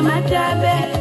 Sénégalais,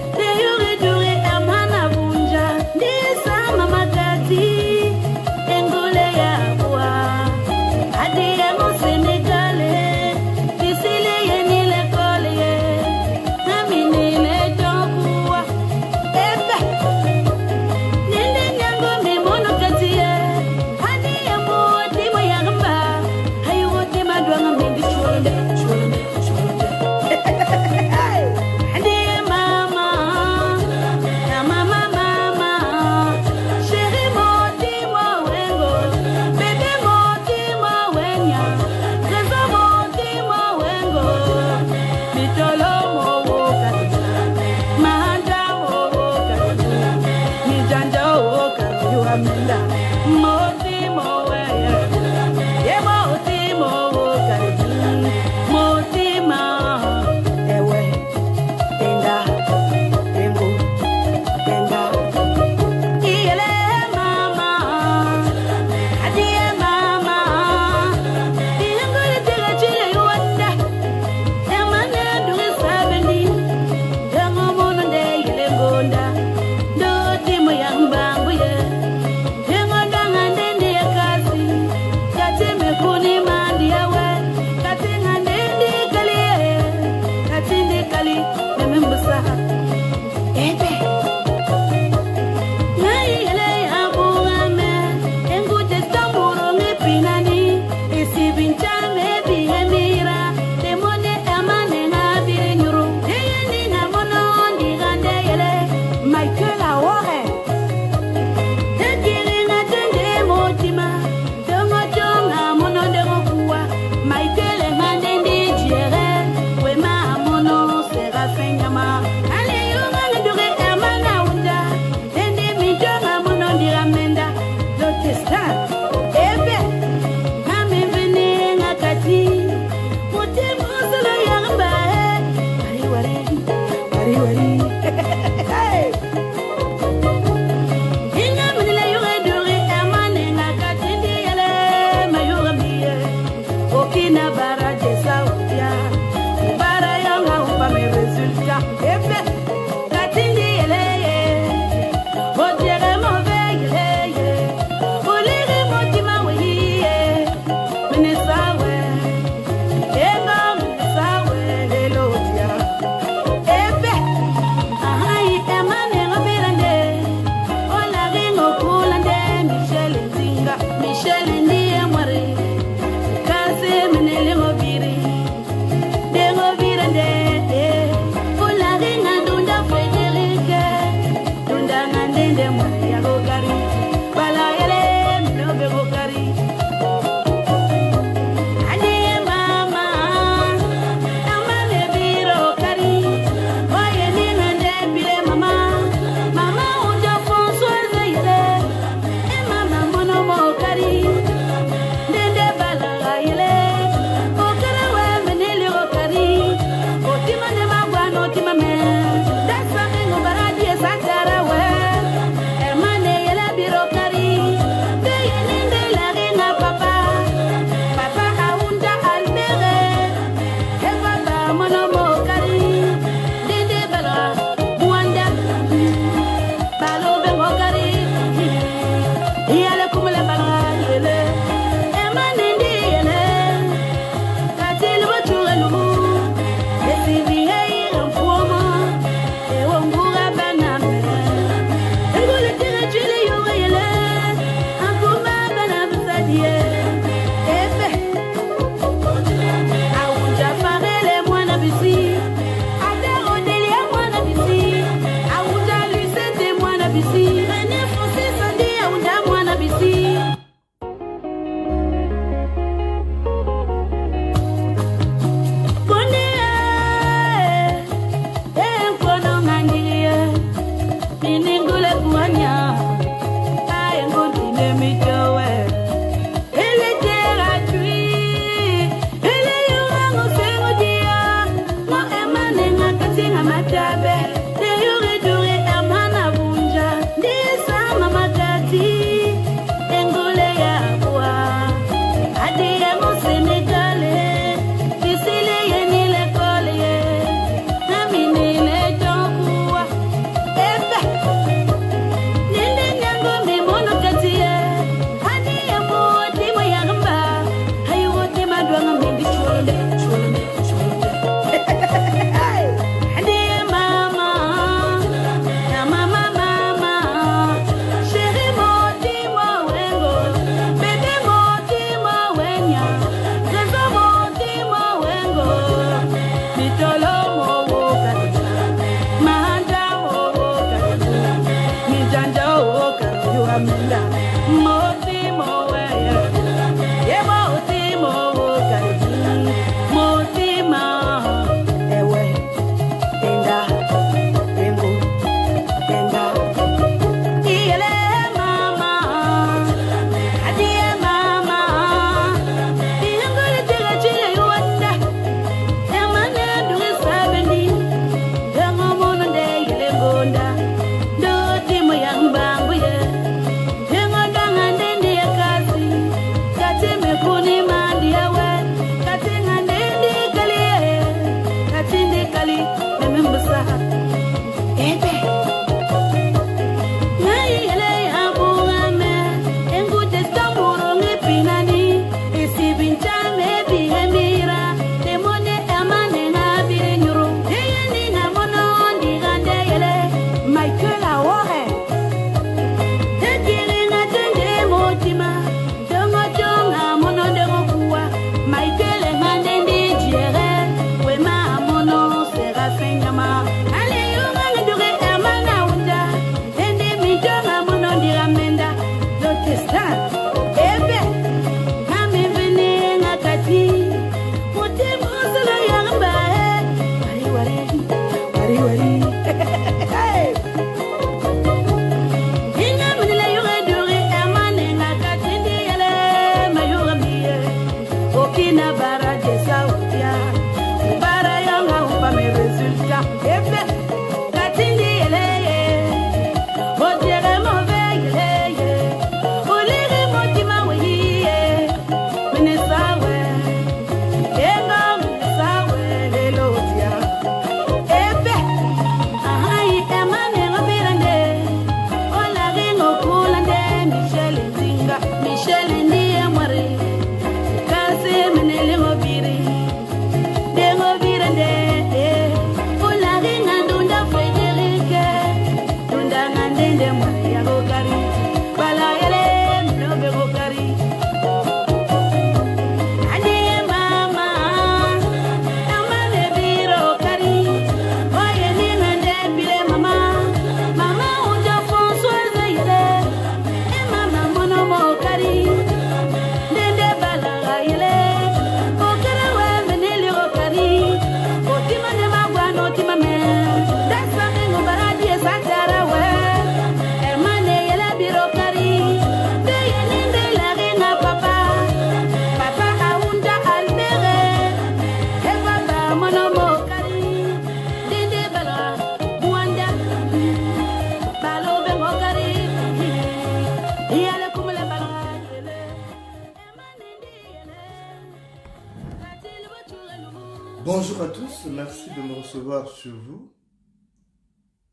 Bonjour à tous, merci de me recevoir chez vous.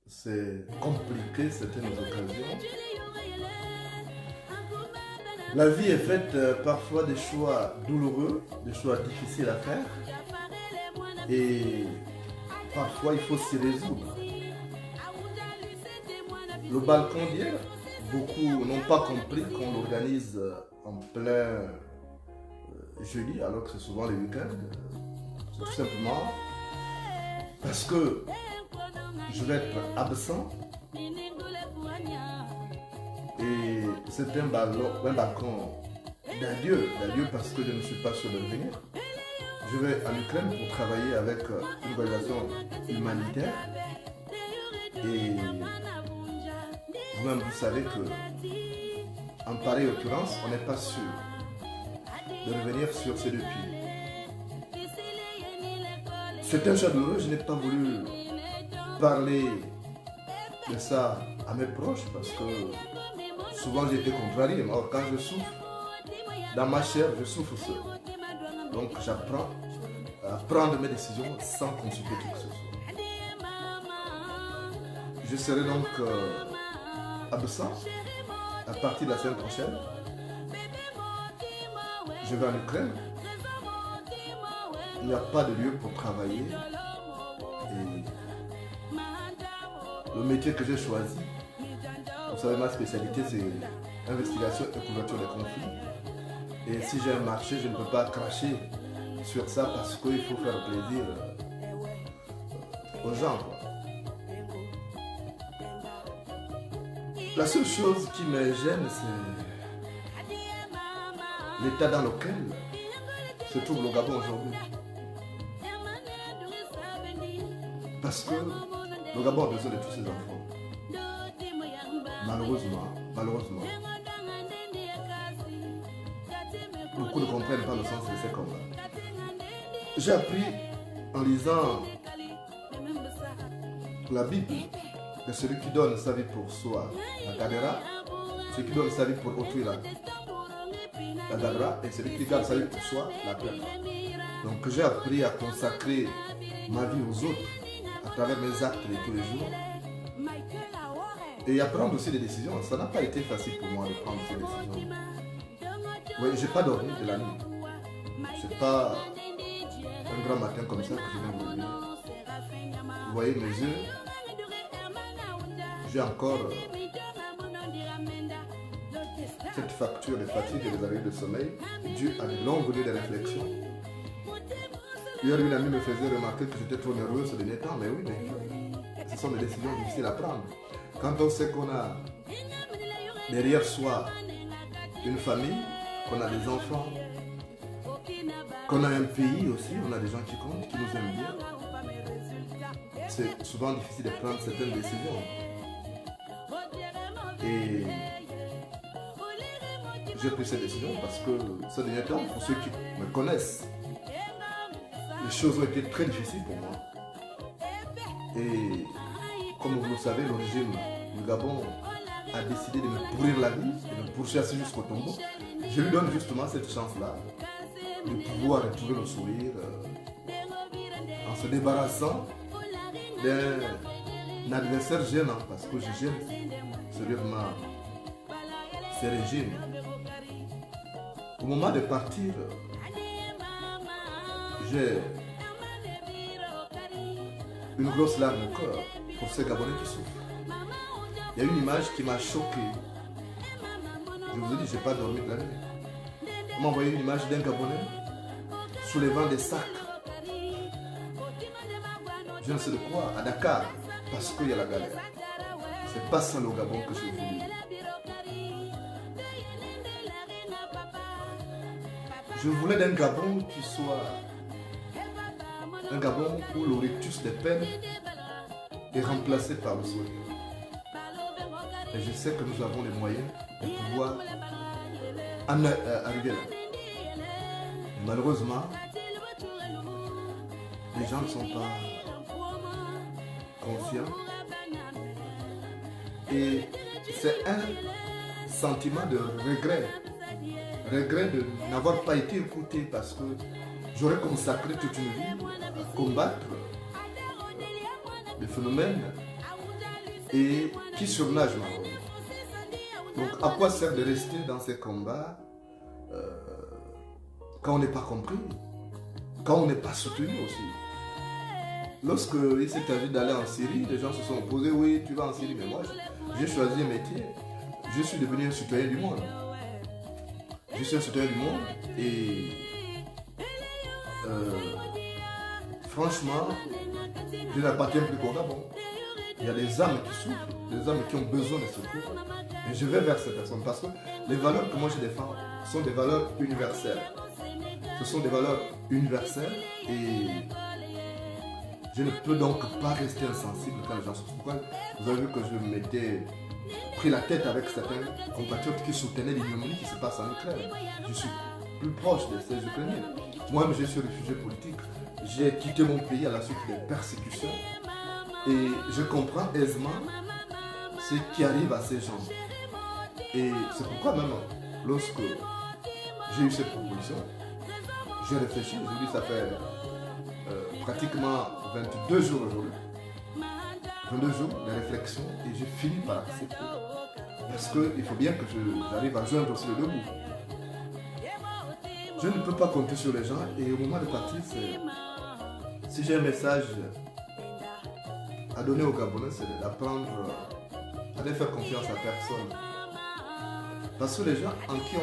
C'est compliqué certaines occasions. La vie est faite parfois des choix douloureux, des choix difficiles à faire. Et parfois il faut s'y résoudre. Le balcon d'hier, beaucoup n'ont pas compris qu'on l'organise en plein jeudi, alors que c'est souvent les week-ends. C'est tout simplement parce que je vais être absent et c'est un balcon d'adieu parce que je ne suis pas sur le venir. Je vais en Ukraine pour travailler avec une organisation humanitaire et vous-même vous savez que en pareille occurrence, on n'est pas sûr de revenir sur ces deux pieds. C'est un choix douloureux, je n'ai pas voulu parler de ça à mes proches parce que souvent j'ai été contrarié. Or, quand je souffre, dans ma chair, je souffre seul. Donc j'apprends à prendre mes décisions sans consulter qui que ce soit. Je serai donc absent à partir de la semaine prochaine. Je vais en Ukraine. Il n'y a pas de lieu pour travailler et le métier que j'ai choisi, vous savez ma spécialité c'est investigation et couverture des conflits et si j'ai un marché je ne peux pas cracher sur ça parce qu'il faut faire plaisir aux gens quoi. La seule chose qui me gêne, c'est l'état dans lequel se trouve le Gabon aujourd'hui. Parce que le Gabon a besoin de tous ses enfants. Malheureusement, beaucoup ne comprennent pas le sens de ces combats. J'ai appris en lisant la Bible que celui qui donne sa vie pour soi, la Kadera, celui qui donne sa vie pour autrui, la Gadara, et celui qui garde sa vie pour soi, la perd. Donc j'ai appris à consacrer ma vie aux autres à travers mes actes de tous les jours et à prendre aussi des décisions. Ça n'a pas été facile pour moi de prendre ces décisions. Oui, j'ai pas dormi de la nuit. C'est pas un grand matin comme ça que je viens de dormir. Vous voyez mes yeux, j'ai encore cette facture de fatigue et des arrêts de sommeil due à de longues nuits de réflexion. Hier, une amie me faisait remarquer que j'étais trop nerveux ce dernier temps, mais oui, mais ce sont des décisions difficiles à prendre. Quand on sait qu'on a derrière soi une famille, qu'on a des enfants, qu'on a un pays aussi, on a des gens qui comptent, qui nous aiment bien, c'est souvent difficile de prendre certaines décisions. Et j'ai pris cette décision parce que ce dernier temps, pour ceux qui me connaissent, les choses ont été très difficiles pour moi. Et comme vous le savez, le régime du Gabon a décidé de me pourrir la vie et de me pourchasser jusqu'au tombeau. Je lui donne justement cette chance-là de pouvoir retrouver le sourire en se débarrassant d'un adversaire gênant, parce que je gêne sérieusement ces régimes. Au moment de partir, j'ai une grosse larme au cœur pour ces Gabonais qui souffrent. Il y a une image qui m'a choqué. Je vous ai dit, je n'ai pas dormi de la nuit. On m'a envoyé une image d'un Gabonais soulevant des sacs. Je ne sais de quoi, à Dakar, parce qu'il y a la galère. C'est pas ça le Gabon que j'ai voulu. Je voulais d'un Gabon qui soit un Gabon où le rictus des peines est remplacé par le sourire. Et je sais que nous avons les moyens de pouvoir arriver là. Et malheureusement, les gens ne sont pas conscients. Et c'est un sentiment de regret. Regret de n'avoir pas été écouté parce que j'aurais consacré toute une vie à combattre des phénomènes et qui surnagent ma vie. Donc à quoi sert de rester dans ces combats quand on n'est pas compris, quand on n'est pas soutenu aussi. Lorsque il s'est agi d'aller en Syrie, les gens se sont opposés, oui tu vas en Syrie, mais moi j'ai choisi un métier, je suis devenu un citoyen du monde. Je suis un citoyen du monde et franchement, je n'appartiens plus qu'au Gabon. Il y a des âmes qui souffrent, des âmes qui ont besoin de secours. Et je vais vers ces personnes parce que les valeurs que moi je défends sont des valeurs universelles. Ce sont des valeurs universelles et je ne peux donc pas rester insensible quand les gens souffrent. Pourquoi vous avez vu que je m'étais pris la tête avec certains compatriotes qui soutenaient l'ignominie qui se passe en Ukraine. Je suis plus proche de ces Ukrainiens. Moi-même, je suis réfugié politique. J'ai quitté mon pays à la suite des persécutions. Et je comprends aisément ce qui arrive à ces gens. Et c'est pourquoi même, lorsque j'ai eu cette proposition, j'ai réfléchi. J'ai dit, ça fait pratiquement 22 jours aujourd'hui. 22 jours de réflexion et j'ai fini par accepter. Parce qu'il faut bien que j'arrive à joindre aussi le deux bouts. Je ne peux pas compter sur les gens et au moment de partir, si j'ai un message à donner aux Gabonais, c'est d'apprendre à ne faire confiance à personne. Parce que les gens en qui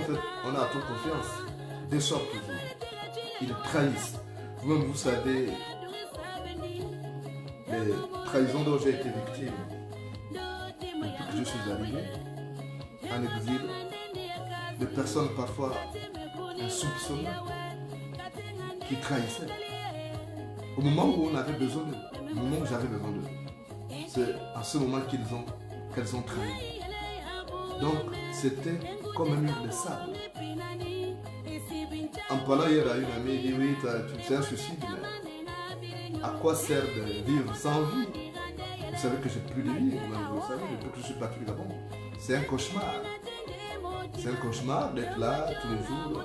on a trop confiance déçoivent toujours. Ils trahissent. Vous-même, vous savez les trahisons dont j'ai été victime. depuis que je suis arrivé en exil, des personnes parfois insoupçonnées qui trahissaient. Au moment où on avait besoin d'eux, au moment où j'avais besoin d'eux, c'est à ce moment qu'elles ont trahi. Donc, c'était comme un mur de sable. En parlant hier à une amie, elle dit oui, c'est un suicide, mais à quoi sert de vivre sans vie? Vous savez que j'ai plus de vie, vous savez, depuis que je suis parti du Gabon. C'est un cauchemar. C'est un cauchemar d'être là tous les jours,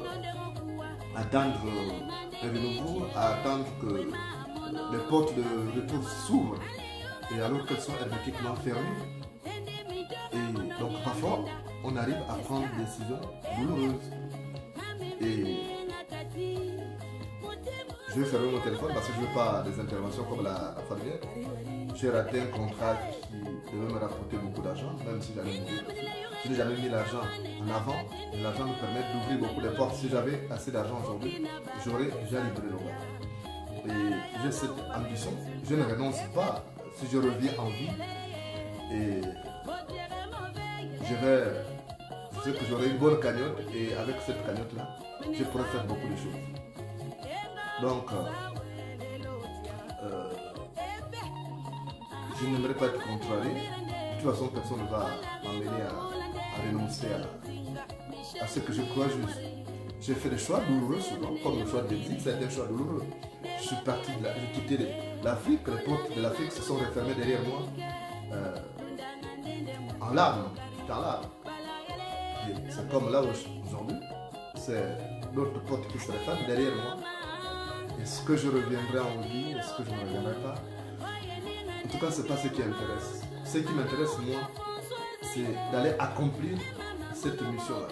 attendre un renouveau, à attendre que les portes de retour s'ouvrent, et alors qu'elles sont hermétiquement fermées. Et donc parfois, on arrive à prendre des décisions douloureuses. Et je vais fermer mon téléphone parce que je ne veux pas des interventions comme la famille. J'ai raté un contrat qui devait me rapporter beaucoup d'argent, même si j'allais mourir. Je n'ai jamais mis l'argent en avant. Et l'argent me permet d'ouvrir beaucoup de portes. Si j'avais assez d'argent aujourd'hui, j'aurais déjà livré le roi. Et j'ai cette ambition. Je ne renonce pas si je reviens en vie. Et je sais que j'aurai une bonne cagnotte. Et avec cette cagnotte-là, je pourrais faire beaucoup de choses. Donc, je n'aimerais pas être contrarié. De toute façon, personne ne va m'amener à renoncer à ce que je crois juste. J'ai fait des choix douloureux souvent, comme le choix de l'exil, ça a été un choix douloureux. Je suis parti de là, j'ai quitté l'Afrique, les portes de l'Afrique se sont refermées derrière moi en larmes, j'étais en larmes. C'est comme là aujourd'hui, c'est d'autres portes qui se referment derrière moi. Est-ce que je reviendrai en vie? Est-ce que je ne reviendrai pas? En tout cas, ce n'est pas ce qui m'intéresse. Ce qui m'intéresse, moi, c'est d'aller accomplir cette mission-là.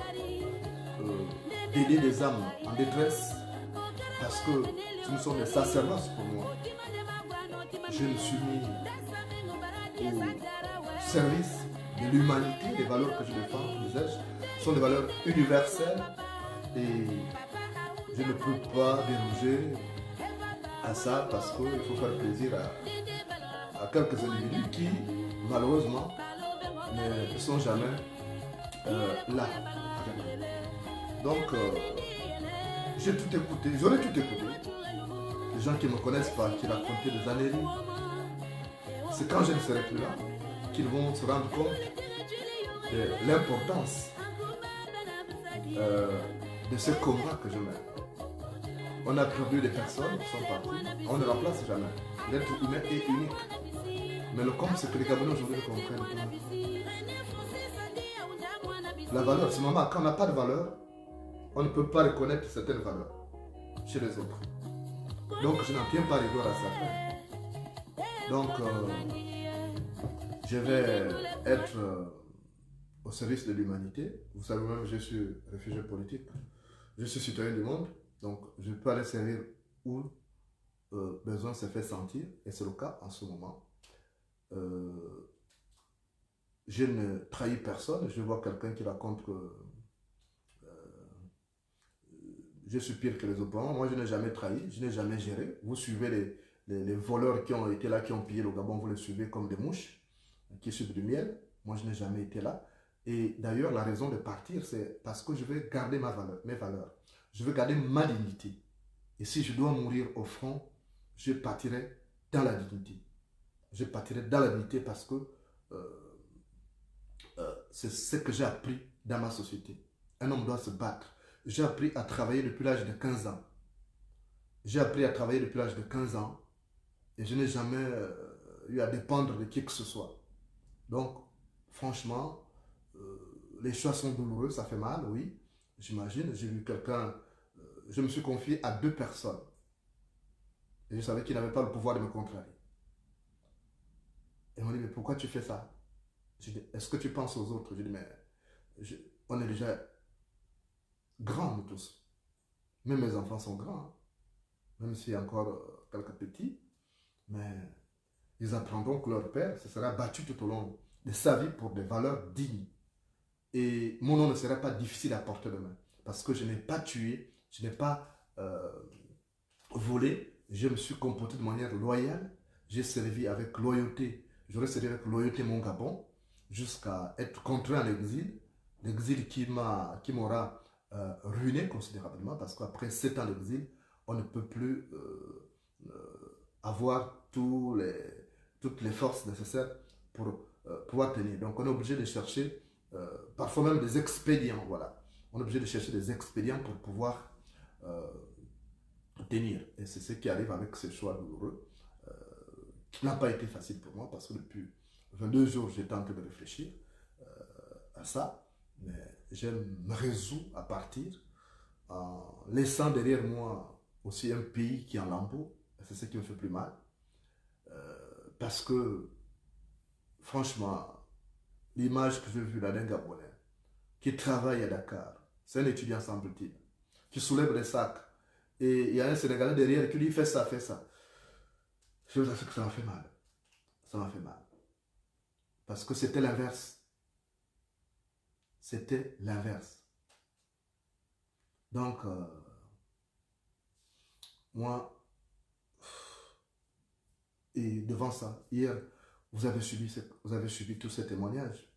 D'aider des âmes en détresse, parce que nous sommes des sacerdoces pour moi. Je me suis mis au service de l'humanité. Les valeurs que je défends, disais-je, sont des valeurs universelles et je ne peux pas déroger à ça parce qu'il faut faire plaisir à quelques individus qui, malheureusement, ne sont jamais là. Donc, j'ai tout écouté, j'aurais tout écouté. Les gens qui ne me connaissent pas, qui racontaient des années, c'est quand je ne serai plus là qu'ils vont se rendre compte de l'importance de ce combat que je mène. On a perdu des personnes qui sont parties, on ne remplace jamais. L'être humain est unique. Mais le comble, c'est que les Gabonais aujourd'hui ne comprennent pas. La valeur, c'est normal, quand on n'a pas de valeur, on ne peut pas reconnaître certaines valeurs chez les autres. Donc je n'en tiens pas rigueur à certains. Donc je vais être au service de l'humanité. Vous savez même, je suis réfugié politique. Je suis citoyen du monde. Donc je peux aller servir où besoin se fait sentir. Et c'est le cas en ce moment. Je ne trahis personne. Je vois quelqu'un qui raconte que je suis pire que les opposants. Moi, je n'ai jamais trahi, je n'ai jamais géré. Vous suivez les voleurs qui ont été là, qui ont pillé le Gabon, vous les suivez comme des mouches qui suivent du miel. Moi, je n'ai jamais été là. Et d'ailleurs, la raison de partir, c'est parce que je veux garder mes valeurs. Je veux garder ma dignité. Et si je dois mourir au front, je partirai dans la dignité. Je partirai dans la dignité parce que c'est ce que j'ai appris dans ma société. Un homme doit se battre. J'ai appris à travailler depuis l'âge de 15 ans. J'ai appris à travailler depuis l'âge de 15 ans et je n'ai jamais eu à dépendre de qui que ce soit. Donc, franchement, les choix sont douloureux, ça fait mal, oui. J'imagine, j'ai vu quelqu'un, je me suis confié à 2 personnes et je savais qu'ils n'avaient pas le pouvoir de me contrarier. Et on m'a dit, mais pourquoi tu fais ça? J'ai dit, est-ce que tu penses aux autres? J'ai dit, mais on est déjà grands, nous tous. Même mes enfants sont grands, hein. Même s'il y a encore quelques petits, mais ils apprendront que leur père se sera battu tout au long de sa vie pour des valeurs dignes. Et mon nom ne sera pas difficile à porter de main, parce que je n'ai pas tué, je n'ai pas volé, je me suis comporté de manière loyale, j'ai servi avec loyauté, j'aurais servi avec loyauté mon Gabon, jusqu'à être contraint à l'exil qui m'aura ruiné considérablement, parce qu'après 7 ans d'exil, on ne peut plus avoir toutes les forces nécessaires pour pouvoir tenir. Donc on est obligé de chercher parfois même des expédients, voilà. On est obligé de chercher des expédients pour pouvoir euh, tenir. Et c'est ce qui arrive avec ce choix douloureux, qui n'a pas été facile pour moi, parce que depuis 22 jours, j'ai tenté de réfléchir à ça, mais je me résous à partir en laissant derrière moi aussi un pays qui est en lambeaux. C'est ce qui me fait plus mal, parce que franchement, l'image que j'ai vue là d'un Gabonais qui travaille à Dakar, c'est un étudiant semble-t-il, qui soulève des sacs, et il y a un Sénégalais derrière qui lui dit fais ça, fais ça. Je vous assure que ça m'a fait mal. Ça m'a fait mal. Parce que c'était l'inverse. C'était l'inverse. Donc, moi, et devant ça, hier, vous avez subi tous ces témoignages.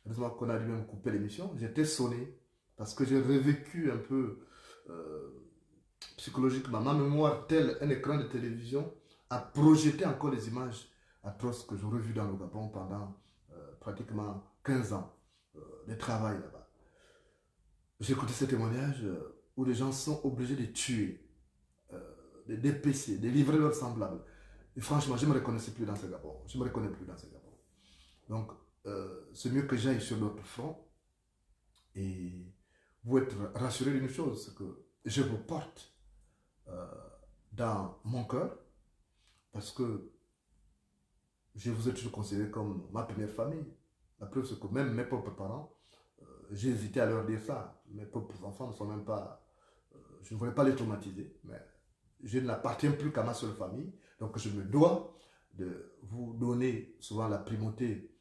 Heureusement qu'on a dû même couper l'émission. J'étais sonné parce que j'ai revécu un peu psychologiquement. Ma mémoire, tel un écran de télévision, a projeté encore les images atroces que j'aurais vues dans le Gabon pendant pratiquement 15 ans de travail là-bas. J'ai écouté ces témoignages où les gens sont obligés de tuer, de dépêcher, de livrer leurs semblables. Et franchement, je ne me reconnaissais plus dans ce Gabon. Je ne me reconnais plus dans ce Gabon. Donc, c'est mieux que j'aille sur l'autre front. Et vous êtes rassuré d'une chose, c'est que je vous porte dans mon cœur, parce que je vous ai toujours considéré comme ma première famille. La preuve, c'est que même mes propres parents, j'ai hésité à leur dire ça. Mes propres enfants ne sont même pas... je ne voulais pas les traumatiser, mais je n'appartiens plus qu'à ma seule famille. Donc je me dois de vous donner souvent la primauté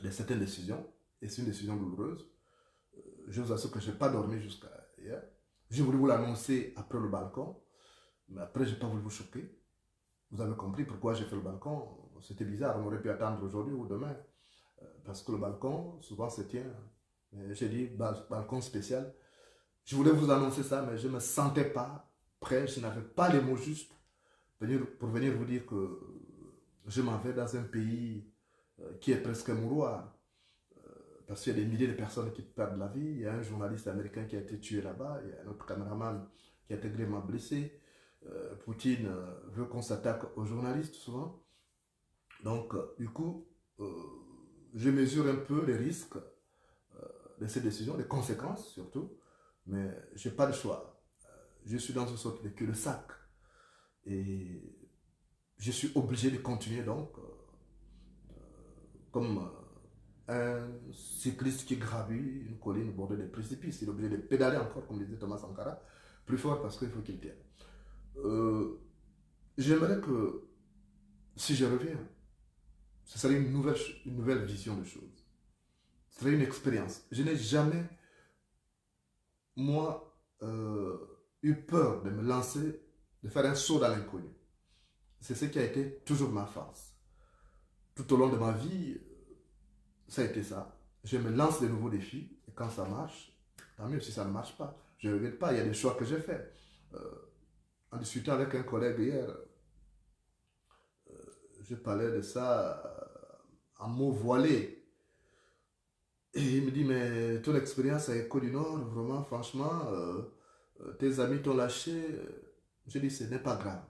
de certaines décisions. Et c'est une décision douloureuse. Je vous assure que je n'ai pas dormi jusqu'à hier. J'ai voulu vous l'annoncer après le balcon, mais après je n'ai pas voulu vous choquer. Vous avez compris pourquoi j'ai fait le balcon. C'était bizarre, on aurait pu attendre aujourd'hui ou demain. Parce que le balcon, souvent, se tient. J'ai dit balcon spécial. Je voulais vous annoncer ça, mais je ne me sentais pas prêt. Je n'avais pas les mots justes pour venir vous dire que je m'en vais dans un pays qui est presque un mouroir. Parce qu'il y a des milliers de personnes qui perdent la vie. Il y a un journaliste américain qui a été tué là-bas. Il y a un autre caméraman qui a été grièvement blessé. Poutine veut qu'on s'attaque aux journalistes souvent. Donc, du coup, je mesure un peu les risques de ces décisions, les conséquences surtout, mais je n'ai pas de choix. Je suis dans une sorte de cul-de-sac et je suis obligé de continuer donc, comme un cycliste qui gravit une colline bordée de précipices. Il est obligé de pédaler encore, comme disait Thomas Sankara, plus fort parce qu'il faut qu'il tienne. J'aimerais que, si je reviens, ce serait une nouvelle vision des choses. Ce serait une expérience. Je n'ai jamais, moi, eu peur de me lancer, de faire un saut dans l'inconnu. C'est ce qui a été toujours ma force. Tout au long de ma vie, ça a été ça. Je me lance de nouveaux défis, et quand ça marche, tant mieux. Si ça ne marche pas, je ne regrette pas, il y a des choix que j'ai faits. En discutant avec un collègue hier, je parlais de ça en mots voilés. Et il me dit, mais ton expérience à École du Nord, vraiment, franchement, tes amis t'ont lâché. Je dis, ce n'est pas grave.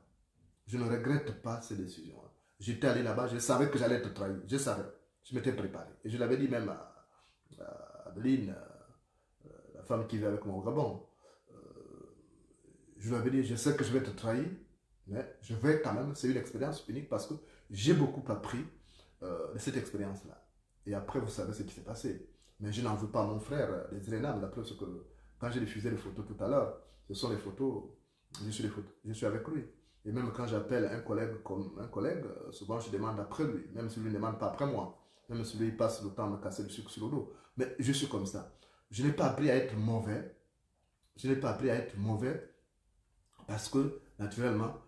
Je ne regrette pas ces décisions. J'étais allé là-bas, je savais que j'allais être trahi. Je savais. Je m'étais préparé. Et je l'avais dit même à Adeline, la femme qui vit avec moi au Gabon. Je lui avais dit, je sais que je vais être trahi, mais je vais quand même, c'est une expérience unique parce que j'ai beaucoup appris de cette expérience-là. Et après, vous savez ce qui s'est passé. Mais je n'en veux pas à mon frère, les Irénames. La preuve, c'est que quand j'ai diffusé les photos tout à l'heure, ce sont les photos, je suis avec lui. Et même quand j'appelle un collègue comme un collègue, souvent je demande après lui, même si lui ne demande pas après moi. Même si lui il passe le temps à me casser le sucre sur le dos. Mais je suis comme ça. Je n'ai pas appris à être mauvais. Je n'ai pas appris à être mauvais parce que, naturellement,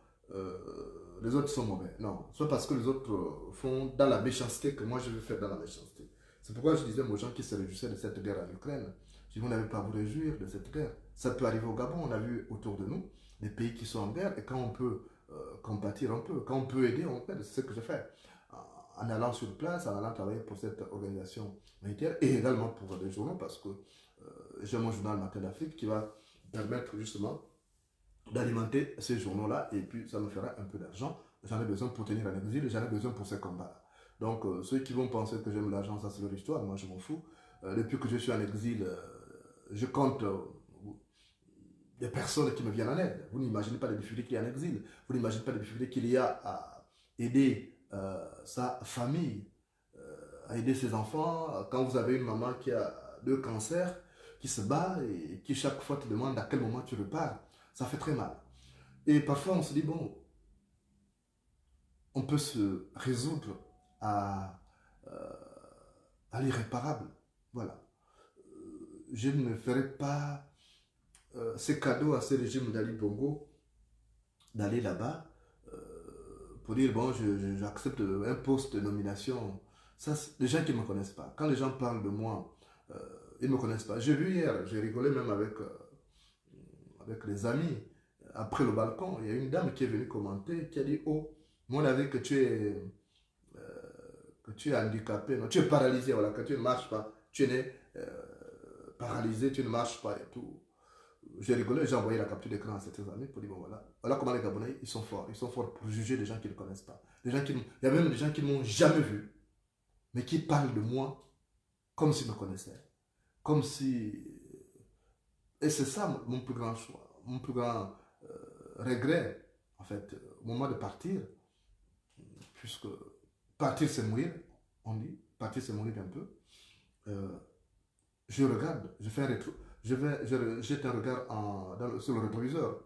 les autres sont mauvais. Non, soit parce que les autres font dans la méchanceté que moi je veux faire dans la méchanceté. C'est pourquoi je disais aux gens qui se réjouissaient de cette guerre en Ukraine, je dis, vous n'avez pas à vous réjouir de cette guerre. Ça peut arriver au Gabon, on a vu autour de nous des pays qui sont en guerre, et quand on peut compatir un peu, quand on peut aider, on aide. C'est ce que je fais. En allant sur place, en allant travailler pour cette organisation militaire, et également pour des journaux, parce que j'ai mon journal Matin d'Afrique qui va permettre justement d'alimenter ces journaux-là, et puis ça me fera un peu d'argent. J'en ai besoin pour tenir un exil, j'en ai besoin pour ces combats-là. Donc ceux qui vont penser que j'aime l'argent, ça c'est leur histoire, moi je m'en fous. Depuis que je suis en exil, je compte des personnes qui me viennent en aide. Vous n'imaginez pas les difficultés qu'il y a en exil, vous n'imaginez pas les difficultés qu'il y a à aider sa famille, à aider ses enfants. Quand vous avez une maman qui a 2 cancers, qui se bat et qui chaque fois te demande à quel moment tu repars, ça fait très mal. Et parfois on se dit, bon, on peut se résoudre à, euh, à l'irréparable. Voilà. Je ne ferai pas ces cadeaux à ce régime d'Ali Bongo d'aller là-bas pour dire, bon, j'accepte un poste de nomination. Ça, les gens qui ne me connaissent pas, quand les gens parlent de moi, ils ne me connaissent pas. J'ai vu hier, j'ai rigolé même avec les amis, après le balcon, il y a une dame qui est venue commenter, qui a dit, oh, moi on a vu que tu es handicapé, non, tu es paralysé, voilà, que tu ne marches pas, tu es né paralysé, tu ne marches pas et tout. J'ai rigolé, j'ai envoyé la capture d'écran à certains amis pour dire, bon voilà, voilà comment les Gabonais, ils sont forts pour juger des gens qui ne connaissent pas. Il y a même des gens qui ne m'ont jamais vu, mais qui parlent de moi comme s'ils me connaissaient. Comme si... Et c'est ça mon plus grand choix, mon plus grand regret, en fait, au moment de partir, puisque partir c'est mourir, on dit, partir c'est mourir un peu. Euh, je regarde, je fais un rétro, je jette un regard sur le rétroviseur,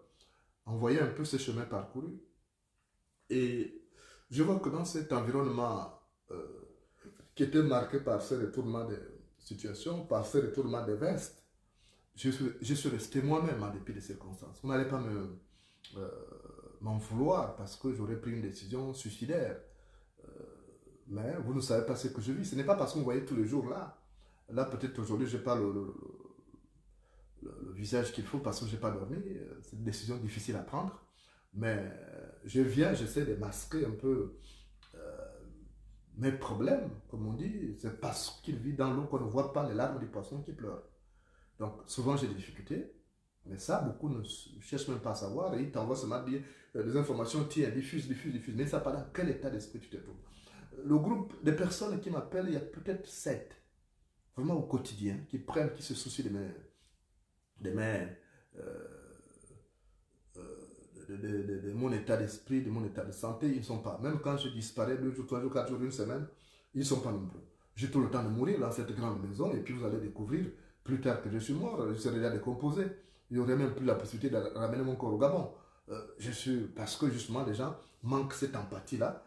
en voyant un peu ce chemin parcouru, et je vois que dans cet environnement qui était marqué par ce retournement de situation, par ce retournement des vestes, je suis resté moi-même en dépit des circonstances. Vous n'allez pas euh, m'en vouloir parce que j'aurais pris une décision suicidaire. Mais vous ne savez pas ce que je vis. Ce n'est pas parce que vous voyez tous les jours là. Là, peut-être aujourd'hui, je n'ai pas le visage qu'il faut parce que je n'ai pas dormi. C'est une décision difficile à prendre. Mais je viens, j'essaie de masquer un peu mes problèmes, comme on dit. C'est parce qu'il vit dans l'eau qu'on ne voit pas les larmes du poisson qui pleure. Donc, souvent, j'ai des difficultés. Mais ça, beaucoup ne cherchent même pas à savoir. Et ils t'envoient seulement dire des informations, tiens, diffuse. Mais ça, pas dans quel état d'esprit tu te trouves. Le groupe de personnes qui m'appellent, il y a peut-être 7, vraiment au quotidien, qui se soucient de mon état d'esprit, de mon état de santé. Ils ne sont pas. Même quand je disparais 2 jours, 3 jours, 4 jours, une semaine, ils ne sont pas nombreux. J'ai tout le temps de mourir dans cette grande maison et puis vous allez découvrir plus tard que je suis mort, je serai déjà décomposé. Il n'y aurait même plus la possibilité de ramener mon corps au Gabon. Parce que justement les gens manquent cette empathie-là.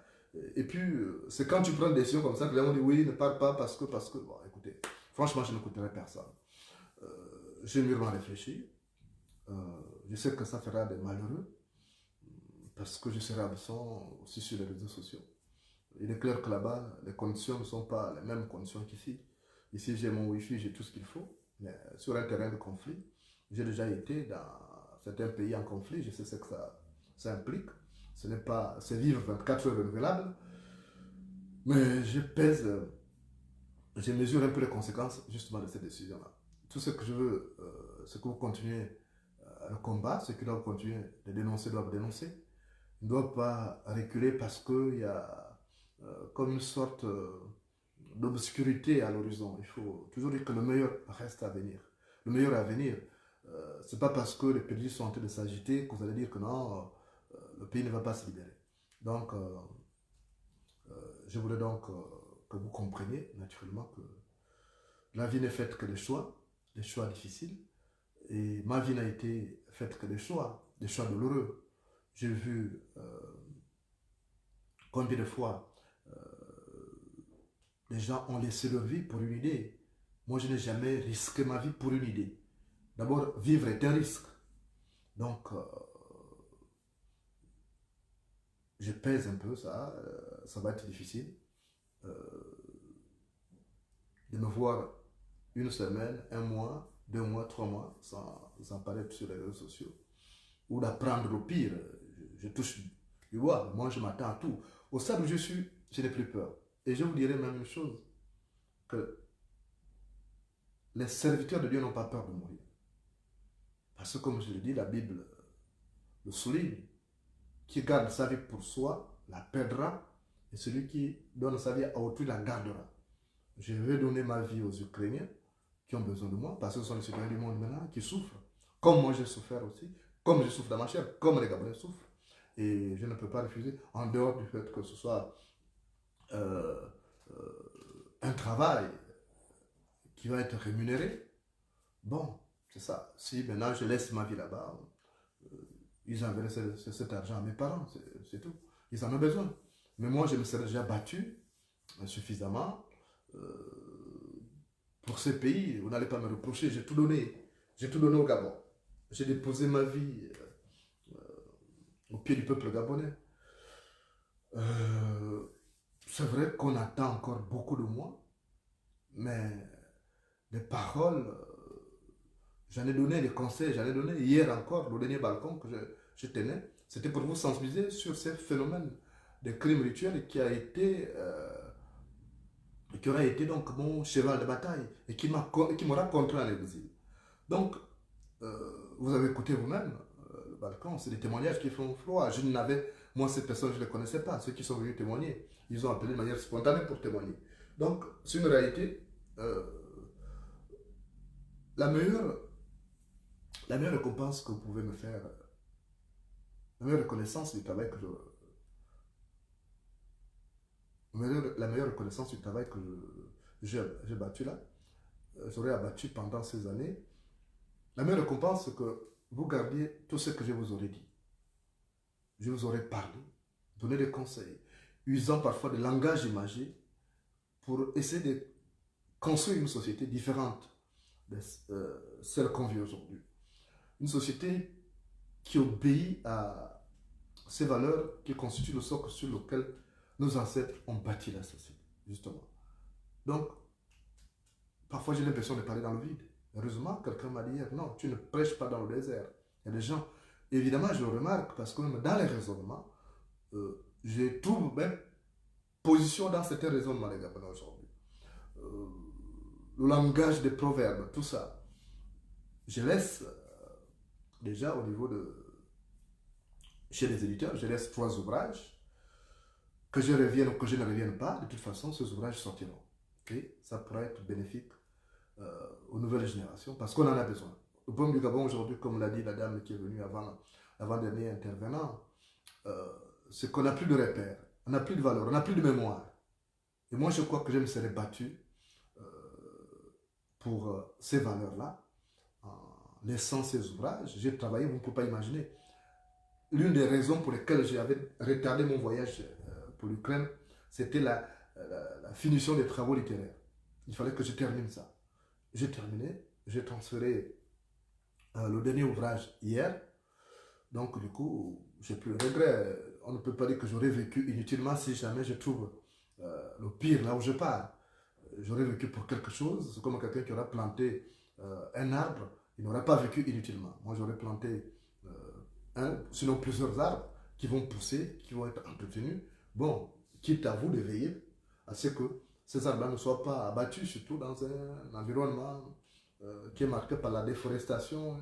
Et puis, c'est quand tu prends des décisions comme ça que les gens disent oui, ne parle pas parce que. Bon, écoutez, franchement, je n'écouterai personne. J'ai mûrement réfléchi. Je sais que ça fera des malheureux parce que je serai absent aussi sur les réseaux sociaux. Il est clair que là-bas, les conditions ne sont pas les mêmes conditions qu'ici. Ici, j'ai mon wifi, j'ai tout ce qu'il faut. Mais sur un terrain de conflit, j'ai déjà été dans certains pays en conflit, je sais ce que ça implique. Ce n'est pas, c'est vivre 24 heures renouvelables. Mais je mesure un peu les conséquences justement de cette décision-là. Tout ce que je veux, c'est que vous continuez le combat, ceux qui doivent continuer de dénoncer doivent dénoncer. Ils ne doivent pas reculer parce qu'il y a comme une sorte d'obscurité à l'horizon. Il faut toujours dire que le meilleur reste à venir. Le meilleur à venir, ce n'est pas parce que les pays sont en train de s'agiter que vous allez dire que non, le pays ne va pas se libérer. Donc, je voulais donc que vous compreniez naturellement que la vie n'est faite que des choix difficiles. Et ma vie n'a été faite que des choix douloureux. J'ai vu combien de fois les gens ont laissé leur vie pour une idée. Moi, je n'ai jamais risqué ma vie pour une idée. D'abord, vivre est un risque. Donc, je pèse un peu ça, ça va être difficile de me voir une semaine, un mois, 2 mois, 3 mois sans apparaître sur les réseaux sociaux ou d'apprendre le pire. Je touche du bois, moi je m'attends à tout. Au stade où je suis, je n'ai plus peur. Et je vous dirais même une chose, que les serviteurs de Dieu n'ont pas peur de mourir. Parce que comme je le dis, la Bible le souligne, qui garde sa vie pour soi, la perdra, et celui qui donne sa vie à autrui la gardera. Je vais donner ma vie aux Ukrainiens qui ont besoin de moi, parce que ce sont les citoyens du monde maintenant qui souffrent, comme moi j'ai souffert aussi, comme je souffre dans ma chair, comme les Gabonais souffrent. Et je ne peux pas refuser, en dehors du fait que ce soit euh, un travail qui va être rémunéré. Bon, c'est ça. Si maintenant je laisse ma vie là-bas, ils enverraient cet argent à mes parents, c'est tout. Ils en ont besoin. Mais moi, je me serais déjà battu suffisamment pour ce pays. Vous n'allez pas me reprocher, j'ai tout donné. J'ai tout donné au Gabon. J'ai déposé ma vie au pied du peuple gabonais. C'est vrai qu'on attend encore beaucoup de moi, mais les paroles, j'en ai donné des conseils, j'en ai donné hier encore, le dernier balcon que je tenais, c'était pour vous sensibiliser sur ces phénomènes de crimes rituels qui aurait été donc mon cheval de bataille et qui m'aura contraint à l'exil. Donc, vous avez écouté vous-même le balcon, c'est des témoignages qui font froid. Moi, ces personnes, je ne les connaissais pas. Ceux qui sont venus témoigner, ils ont appelé de manière spontanée pour témoigner. Donc, c'est une réalité. La meilleure récompense que vous pouvez me faire, la meilleure reconnaissance du travail que la meilleure reconnaissance du travail que j'ai battu là, j'aurais abattu pendant ces années, la meilleure récompense, c'est que vous gardiez tout ce que je vous aurais dit. Je vous aurais parlé, donné des conseils, usant parfois de langage imagé pour essayer de construire une société différente de celle qu'on vit aujourd'hui. Une société qui obéit à ces valeurs qui constituent le socle sur lequel nos ancêtres ont bâti la société, justement. Donc, parfois j'ai l'impression de parler dans le vide. Heureusement, quelqu'un m'a dit hier, non, tu ne prêches pas dans le désert. Il y a des gens, évidemment, je le remarque, parce que même dans les raisonnements, je trouve même position dans certains raisonnements, les Gabonais aujourd'hui. Le langage des proverbes, tout ça. Je laisse, déjà au niveau de... Chez les éditeurs, je laisse 3 ouvrages. Que je revienne ou que je ne revienne pas, de toute façon, ces ouvrages sortiront. Okay? Ça pourra être bénéfique aux nouvelles générations, parce qu'on en a besoin. Le problème du Gabon aujourd'hui, comme l'a dit la dame qui est venue avant-dernier intervenant, c'est qu'on n'a plus de repères, on n'a plus de valeur, on n'a plus de mémoire. Et moi, je crois que je me serais battu pour ces valeurs-là, en laissant ces ouvrages. J'ai travaillé, vous ne pouvez pas imaginer. L'une des raisons pour lesquelles j'avais retardé mon voyage pour l'Ukraine, c'était la finition des travaux littéraires. Il fallait que je termine ça. J'ai terminé, j'ai transféré le dernier ouvrage hier. Donc, du coup, j'ai plus de regrets. On ne peut pas dire que j'aurais vécu inutilement si jamais je trouve le pire là où je pars. J'aurais vécu pour quelque chose. C'est comme quelqu'un qui aura planté un arbre, il n'aurait pas vécu inutilement. Moi, j'aurais planté sinon plusieurs arbres qui vont pousser, qui vont être entretenus. Bon, quitte à vous de veiller à ce que ces arbres-là ne soient pas abattus, surtout dans un environnement qui est marqué par la déforestation,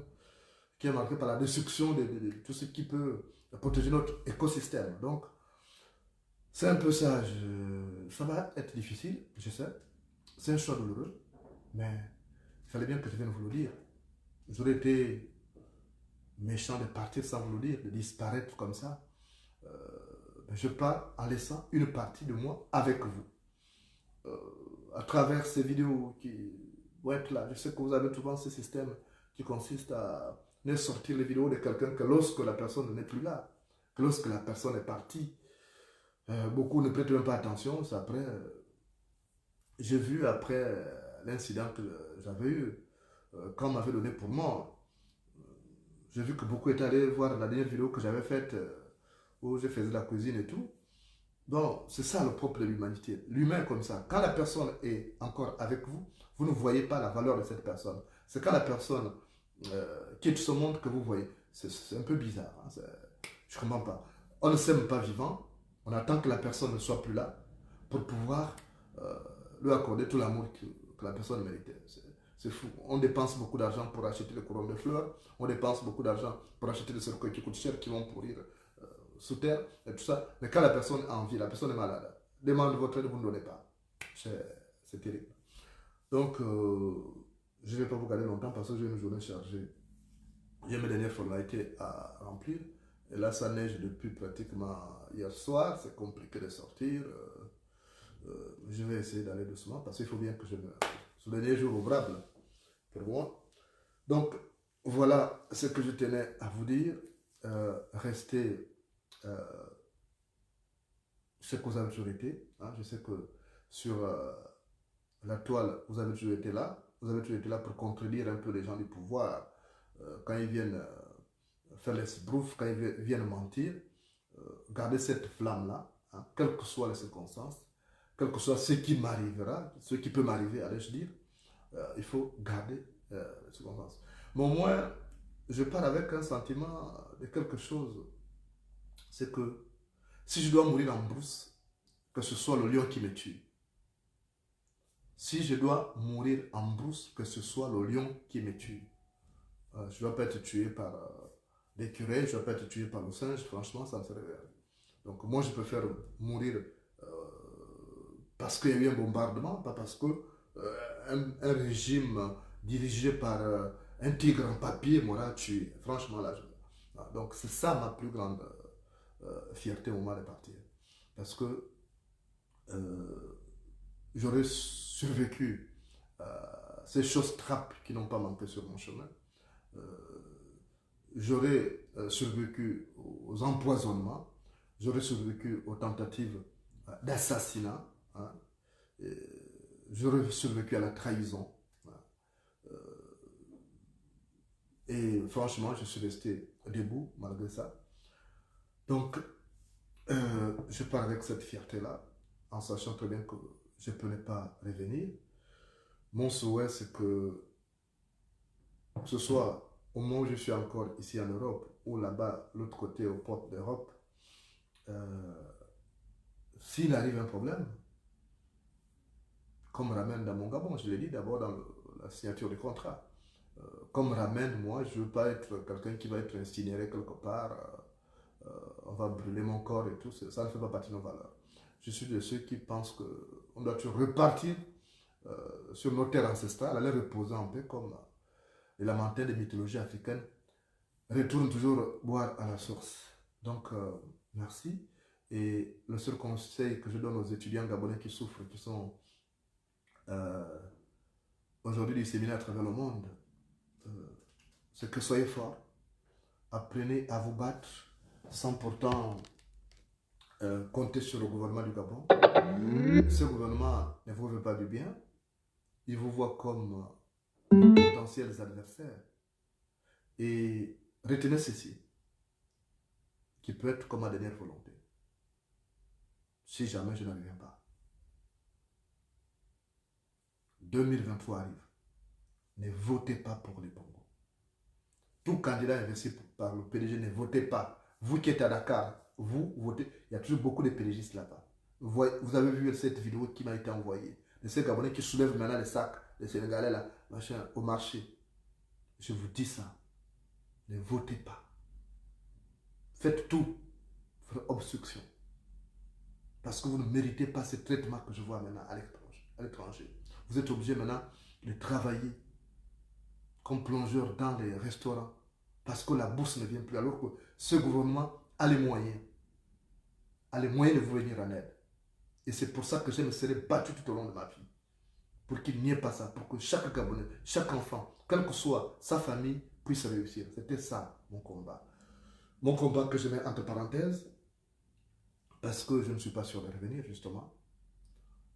qui est marqué par la destruction de tout ce qui peut protéger notre écosystème. Donc, c'est un peu ça. Ça va être difficile, je sais. C'est un choix douloureux, mais il fallait bien que je vienne vous le dire. J'aurais été méchant de partir sans vous le dire, de disparaître comme ça. Je pars en laissant une partie de moi avec vous. À travers ces vidéos qui vont être là, je sais que vous avez souvent ce système qui consiste à ne sortir les vidéos de quelqu'un que lorsque la personne n'est plus là, que lorsque la personne est partie. Beaucoup ne prêtent même pas attention. C'est après, j'ai vu après l'incident que j'avais eu, quand on m'avait donné pour mort, j'ai vu que beaucoup étaient allés voir la dernière vidéo que j'avais faite où je faisais la cuisine et tout. Donc, c'est ça le propre de l'humanité. L'humain comme ça. Quand la personne est encore avec vous, vous ne voyez pas la valeur de cette personne. C'est quand la personne quitte ce monde que vous voyez. C'est un peu bizarre. Hein, je ne comprends pas. On ne s'aime pas vivant. On attend que la personne ne soit plus là pour pouvoir lui accorder tout l'amour que la personne méritait. C'est fou. On dépense beaucoup d'argent pour acheter les couronnes de fleurs. On dépense beaucoup d'argent pour acheter des cercueils qui coûtent cher, qui vont pourrir sous terre et tout ça. Mais quand la personne a envie, la personne est malade, demande votre aide, vous ne donnez pas. C'est terrible. Donc, je ne vais pas vous garder longtemps parce que j'ai une journée chargée. J'ai mes dernières formalités à remplir. Et là, ça neige depuis pratiquement hier soir. C'est compliqué de sortir. Je vais essayer d'aller doucement parce qu'il faut bien que je me... Ce dernier jour ouvrable pour moi. Donc, voilà ce que je tenais à vous dire. Restez ce que vous avez toujours été. Hein. Je sais que sur la toile, vous avez toujours été là. Vous avez toujours été là pour contredire un peu les gens du pouvoir quand ils viennent faire les broufs, quand ils viennent mentir. Gardez cette flamme-là, hein, quelles que soient les circonstances, quel que soit ce qui m'arrivera, ce qui peut m'arriver, allais-je dire, il faut garder les circonstances. Mais au moins, je pars avec un sentiment de quelque chose. C'est que si je dois mourir en brousse, que ce soit le lion qui me tue. Si je dois mourir en brousse, que ce soit le lion qui me tue. Je ne dois pas être tué par l'écureuil, je ne dois pas être tué par le singe, franchement, ça me serait rien. Donc moi, je préfère mourir parce qu'il y a eu un bombardement, pas parce que un régime dirigé par un tigre en papier m'aura tué. Franchement, là, donc c'est ça ma plus grande fierté au moment de partir. Parce que j'aurais survécu ces choses trappes qui n'ont pas manqué sur mon chemin. J'aurais survécu aux empoisonnements, j'aurais survécu aux tentatives d'assassinat, hein, j'aurais survécu à la trahison. Hein, et franchement, je suis resté debout malgré ça. Donc, je pars avec cette fierté-là, en sachant très bien que je ne peux pas revenir. Mon souhait, c'est que ce soit au moment où je suis encore ici en Europe, ou là-bas, l'autre côté, aux portes d'Europe, s'il arrive un problème, comme ramène dans mon Gabon, je l'ai dit d'abord dans la signature du contrat, comme ramène, moi, je ne veux pas être quelqu'un qui va être incinéré quelque part, on va brûler mon corps et tout, ça ne fait pas partie de nos valeurs. Je suis de ceux qui pensent qu'on doit repartir sur nos terres ancestrales, aller reposer en paix comme les lamentins des mythologies africaines retournent toujours boire à la source. Donc, merci. Et le seul conseil que je donne aux étudiants gabonais qui souffrent, qui sont aujourd'hui disséminés à travers le monde, c'est que soyez forts, apprenez à vous battre sans pourtant compter sur le gouvernement du Gabon. Ce gouvernement ne vous veut pas du bien, il vous voit comme potentiels adversaires. Et retenez ceci, qui peut être comme ma dernière volonté, si jamais je n'en reviens pas. 2023 arrive. Ne votez pas pour les Bongo. Tout candidat investi par le PDG, ne votez pas. Vous qui êtes à Dakar, vous votez. Il y a toujours beaucoup de PDGistes là-bas. Vous avez vu cette vidéo qui m'a été envoyée de ces Gabonais qui soulèvent maintenant les sacs, les Sénégalais là, machin, au marché. Je vous dis ça. Ne votez pas. Faites tout pour obstruction. Parce que vous ne méritez pas ce traitement que je vois maintenant à l'étranger. Vous êtes obligé maintenant de travailler comme plongeur dans les restaurants parce que la bourse ne vient plus, alors que ce gouvernement a les moyens de vous venir en aide. Et c'est pour ça que je me serai battu tout au long de ma vie, pour qu'il n'y ait pas ça, pour que chaque Gabonais, chaque enfant, quelle que soit sa famille, puisse réussir. C'était ça mon combat. Mon combat que je mets entre parenthèses, parce que je ne suis pas sûr de revenir justement.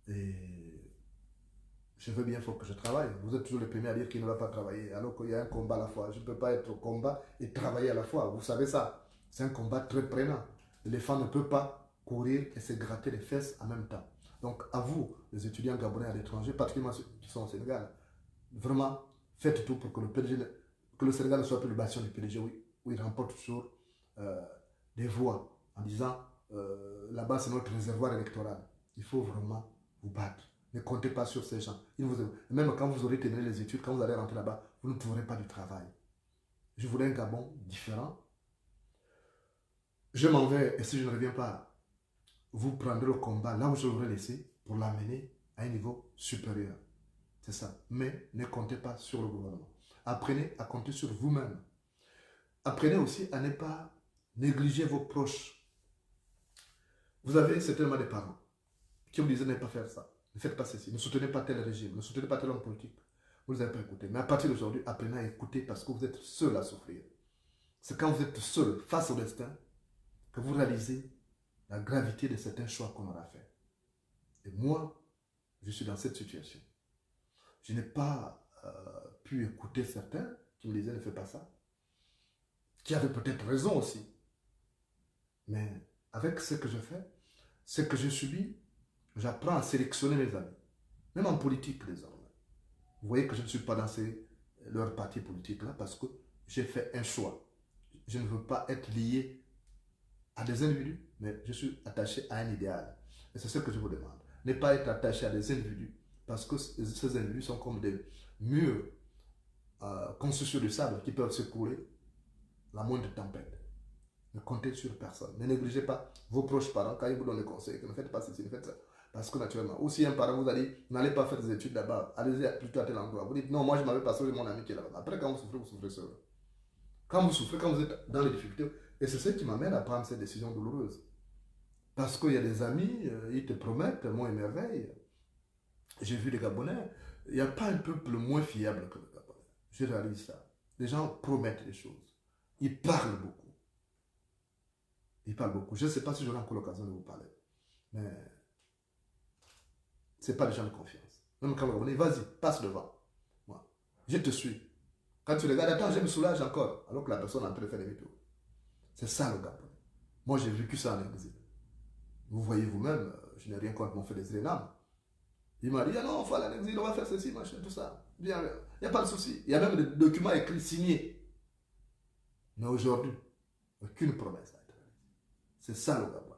Et je veux bien, il faut que je travaille. Vous êtes toujours les premiers à dire qu'il ne va pas travailler, alors qu'il y a un combat à la fois. Je ne peux pas être au combat et travailler à la fois. Vous savez ça. C'est un combat très prenant. l'éléphant ne peut pas courir et se gratter les fesses en même temps. Donc, à vous, les étudiants gabonais à l'étranger, particulièrement ceux qui sont au Sénégal, vraiment, faites tout pour que le Sénégal ne soit plus le bastion du PDG où il remporte toujours des voix en disant là-bas c'est notre réservoir électoral. Il faut vraiment vous battre. Ne comptez pas sur ces gens. Même quand vous aurez terminé les études, quand vous allez rentrer là-bas, vous ne trouverez pas du travail. Je voulais un Gabon différent. Je m'en vais et si je ne reviens pas, vous prendrez le combat là où je l'aurais laissé pour l'amener à un niveau supérieur. C'est ça. Mais ne comptez pas sur le gouvernement. Apprenez à compter sur vous-même. Apprenez aussi à ne pas négliger vos proches. Vous avez certainement des parents qui vous disaient ne pas faire ça, ne faites pas ceci, ne soutenez pas tel régime, ne soutenez pas tel homme politique. Vous ne les avez pas écoutés. Mais à partir d'aujourd'hui, apprenez à écouter parce que vous êtes seul à souffrir. C'est quand vous êtes seul face au destin que vous réalisez la gravité de certains choix qu'on aura fait. Et moi, je suis dans cette situation. Je n'ai pas pu écouter certains qui me disaient ne fais pas ça, qui avaient peut-être raison aussi. Mais avec ce que je fais, ce que je subis, j'apprends à sélectionner mes amis. Même en politique désormais. Vous voyez que je ne suis pas dans leur parti politique là parce que j'ai fait un choix. Je ne veux pas être lié à des individus, mais je suis attaché à un idéal. Et c'est ce que je vous demande. Ne pas être attaché à des individus parce que ces individus sont comme des murs construits sur du sable qui peuvent secouer la moindre tempête. Ne comptez sur personne. Ne négligez pas vos proches parents quand ils vous donnent des conseils. Ne faites pas ceci, ne faites ça. Parce que naturellement, ou si un parent vous a dit, n'allez pas faire des études là-bas, allez plutôt à tel endroit. Vous dites, non, moi je m'avais passé de mon ami qui est là-bas. Après, quand vous souffrez seul. Quand vous souffrez, quand vous êtes dans les difficultés, et c'est ce qui m'amène à prendre cette décision douloureuse. Parce qu'il y a des amis, ils te promettent monts et merveilles. J'ai vu des Gabonais, il n'y a pas un peuple moins fiable que le Gabonais. Je réalise ça. Les gens promettent des choses. Ils parlent beaucoup. Ils parlent beaucoup. Je ne sais pas si j'aurai encore l'occasion de vous parler. Mais ce n'est pas des gens de confiance. Même quand le Gabonais, vas-y, passe devant. Moi, je te suis. Quand tu regardes, attends, je me soulage encore. Alors que la personne est en train de faire demi-tour. C'est ça le Gabon. Moi, j'ai vécu ça en exil. Vous voyez vous-même, je n'ai rien contre mon frère des Zénam. Il m'a dit, ah non, on va aller en exil, on va faire ceci, machin, tout ça. Bien, il n'y a pas de souci. Il y a même des documents écrits, signés. Mais aujourd'hui, aucune promesse n'a été réalisée. C'est ça le Gabon.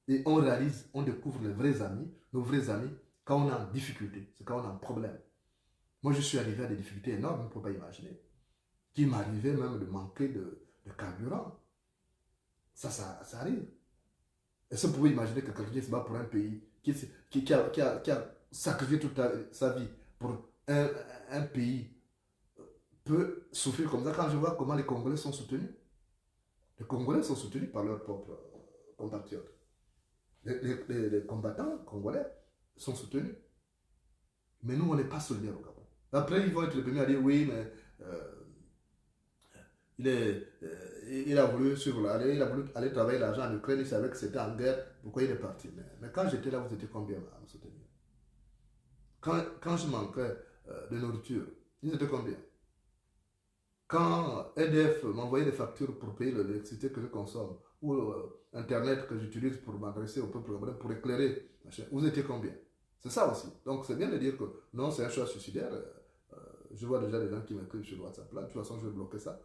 Et on réalise, on découvre les vrais amis, nos vrais amis, quand on est en difficulté, c'est quand on a un problème. Moi, je suis arrivé à des difficultés énormes, on ne peut pas imaginer. Qui m'arrivait même de manquer de carburant. Ça arrive. Est-ce que vous pouvez imaginer que quelqu'un qui se bat pour un pays, qui a sacrifié toute sa vie pour un pays, peut souffrir comme ça? Quand je vois comment les Congolais sont soutenus, les Congolais sont soutenus par leurs propres compatriotes. Les combattants congolais sont soutenus. Mais nous, on n'est pas solidaires au Gabon. Après, ils vont être les premiers à dire oui, mais il a voulu aller travailler l'argent en Ukraine, il savait que c'était en guerre, pourquoi il est parti? Mais quand j'étais là, vous étiez combien à me soutenir? Quand je manquais de nourriture, ils étaient combien? Quand EDF m'envoyait des factures pour payer l'électricité que je consomme, ou Internet que j'utilise pour m'adresser au peuple pour éclairer, vous étiez combien? C'est ça aussi. Donc c'est bien de dire que non, c'est un choix suicidaire. Je vois déjà des gens qui m'écrivent sur le WhatsApp là. De toute façon, je vais bloquer ça.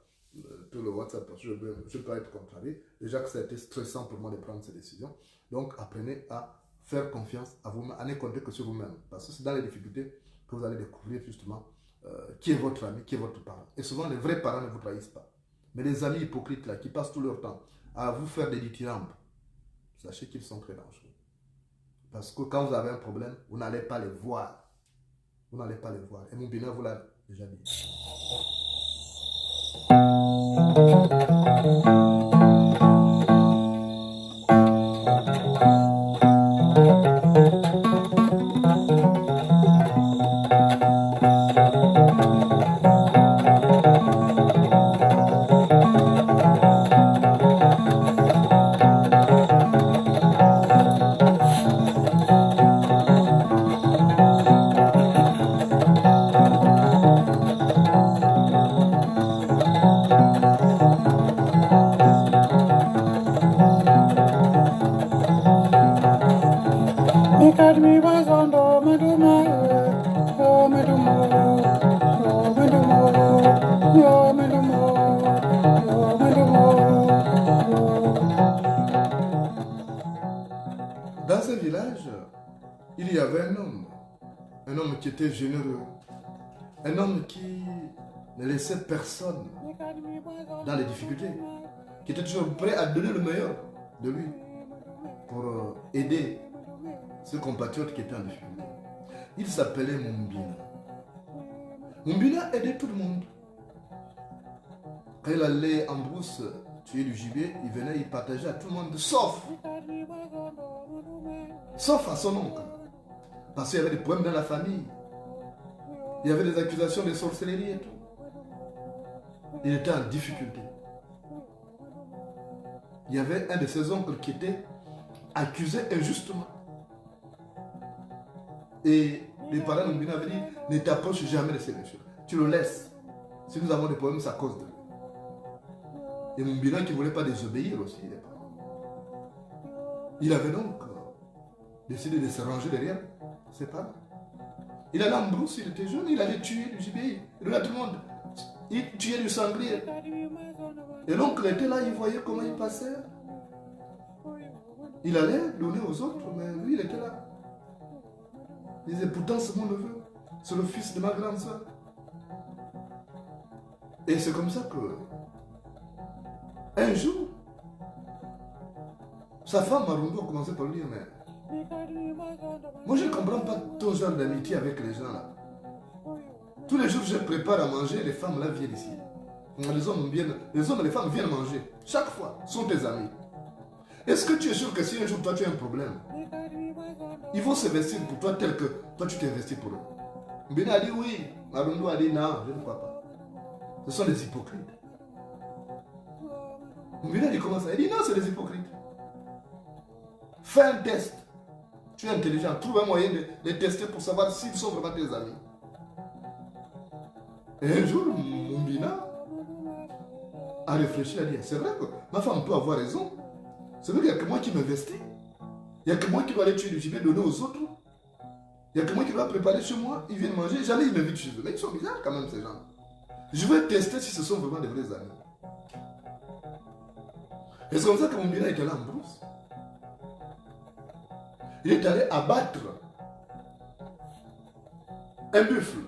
Tout le WhatsApp, parce que je peux être contrarié. Déjà que ça a été stressant pour moi de prendre ces décisions. Donc apprenez à faire confiance à vous-même, à ne compter que sur vous-même. Parce que c'est dans les difficultés que vous allez découvrir justement qui est votre ami, qui est votre parent. Et souvent, les vrais parents ne vous trahissent pas. Mais les amis hypocrites là, qui passent tout leur temps à vous faire des dithyrambes, sachez qu'ils sont très dangereux. Parce que quand vous avez un problème, vous n'allez pas les voir. Vous n'allez pas les voir. Et mon binôme vous l'a déjà dit. Dans ce village, il y avait un homme qui était généreux, un homme qui ne laissait personne dans les difficultés, qui était toujours prêt à donner le meilleur de lui pour aider ses compatriotes qui étaient en difficulté. Il s'appelait Mumbina. Mumbina aidait tout le monde. Quand il allait en brousse tuer du gibier, il venait, il partageait à tout le monde, sauf à son oncle. Parce qu'il y avait des problèmes dans la famille. Il y avait des accusations de sorcellerie et tout. Il était en difficulté. Il y avait un de ses oncles qui était accusé injustement. Et les parents de Mumbina avaient dit, ne t'approche jamais de ces messieurs. Tu le laisses. Si nous avons des problèmes, c'est à cause de lui. Et Mumbina qui ne voulait pas désobéir aussi. Il avait donc décidé de se ranger derrière ses parents. Il allait en brousse, il était jeune, il allait tuer du gibier. Il donnait à tout le monde. Il tuait du sanglier. Et l'oncle était là, il voyait comment il passait. Il allait donner aux autres, mais lui, il était là. Il disait, pourtant, c'est mon neveu. C'est le fils de ma grande soeur. Et c'est comme ça que, un jour, sa femme, Marundo, a commencé par lui dire, mais moi, je ne comprends pas ton genre d'amitié avec les gens là. Tous les jours, je prépare à manger, les femmes là viennent ici. Les hommes et les femmes viennent manger. Chaque fois, sont tes amis. Est-ce que tu es sûr que si un jour, toi, tu as un problème, ils vont s'investir pour toi tel que toi, tu t'es investi pour eux? Mbina a dit oui. Marundo a dit non, je ne crois pas. Ce sont des hypocrites. Mbina dit comment ça? Il dit non, c'est des hypocrites. Fais un test. Tu es intelligent. Trouve un moyen de les tester pour savoir s'ils sont vraiment tes amis. Et un jour, Mumbina a réfléchi, a dit, c'est vrai que ma femme peut avoir raison. C'est vrai qu'il n'y a que moi qui m'investis. Il n'y a que moi qui dois aller tuer du gibier, donner aux autres. Il n'y a que moi qui dois préparer chez moi. Ils viennent manger. Jamais ils m'invitent chez eux. Mais ils sont bizarres quand même, ces gens. Je vais tester si ce sont vraiment des vrais amis. Et c'est comme ça que Mumbina était là en brousse. Il est allé abattre un buffle.